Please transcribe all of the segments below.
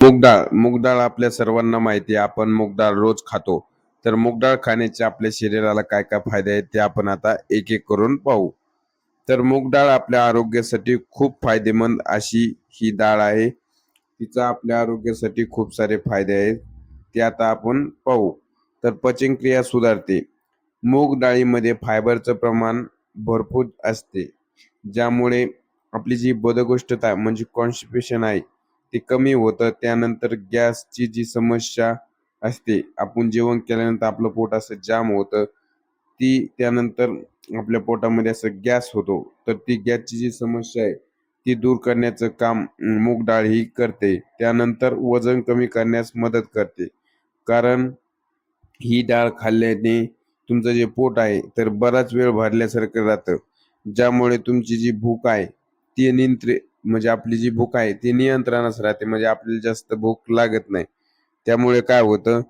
मूग डाळ आपल्या सर्वांना माहिती आहे. आपण मूग डाळ रोज खातो. तर मूग डाळ खाण्याचे आपल्या शरीराला काय काय फायदे आहेत ते आपण आता एक एक करून पाहू. तर मूग डाळ आपल्या आरोग्यासाठी खूप फायदेमंद अशी ही डाळ आहे. तिचा आपल्या आरोग्यासाठी खूप सारे फायदे आहेत. ते आता आपण पाहू. तर पचनक्रिया सुधारते. मूग डाळीमध्ये फायबरचं प्रमाण भरपूर असते. ज्यामुळे आपली जी बद्धकोष्ठता म्हणजे कॉन्स्टिपेशन आहे ते कमी होतं. त्यानंतर गॅसची जी समस्या असते, आपण जेवण केल्यानंतर आपलं पोट असं जाम होतं, ती त्यानंतर आपल्या पोटामध्ये असं गॅस होतो. तर ती गॅसची जी समस्या आहे ती दूर करण्याचं काम मूग डाळ ही करते. त्यानंतर वजन कमी करण्यास मदत करते. कारण ही डाळ खाल्ल्याने तुमचं जे पोट आहे तर बराच वेळ भरल्यासारखं राहतं. ज्यामुळे तुमची जी भूक आहे ती म्हणजे आपली जी भूक आहे ती नियंत्रणात राहते. म्हणजे आपल्याला जास्त भूक लागत नाही. त्यामुळे काय होतं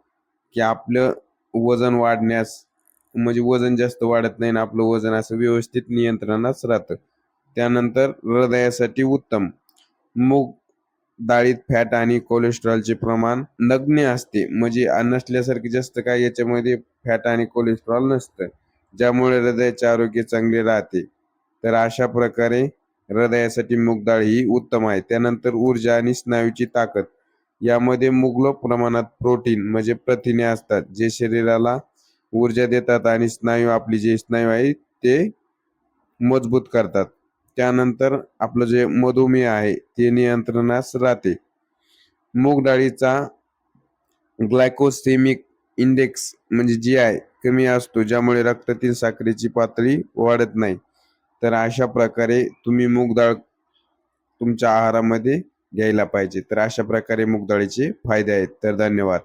की आपलं वजन वाढण्यास म्हणजे वजन जास्त वाढत नाही आणि आपलं वजन असं व्यवस्थित नियंत्रणात राहतं. त्यानंतर हृदयासाठी उत्तम. मूग डाळीत फॅट आणि कोलेस्ट्रॉलचे प्रमाण नगण्य असते. म्हणजे नसल्यासारखे जास्त काय याच्यामध्ये फॅट आणि कोलेस्ट्रॉल नसतं. ज्यामुळे हृदयाचे आरोग्य चांगले राहते. तर अशा प्रकारे हृदयासाठी मूग डाळ ही उत्तम आहे. त्यानंतर ऊर्जा आणि स्नायूची ताकद. यामध्ये मुबलक प्रमाणात प्रोटीन म्हणजे प्रथिने असतात, जे शरीराला ऊर्जा देतात आणि आपली जे स्नायू आहे ते मजबूत करतात. त्यानंतर आपलं जे मधुमेह आहे ते नियंत्रणास राहते. मूग डाळीचा ग्लायकोसेमिक इंडेक्स म्हणजे GI कमी असतो, ज्यामुळे रक्तातील साखरेची पातळी वाढत नाही. तर अशा प्रकारे तुम्ही मूग डाळ तुमच्या आहारामध्ये घ्यायला पाहिजे. तर अशा प्रकारे मूग डाळीचे फायदे आहेत. तर धन्यवाद.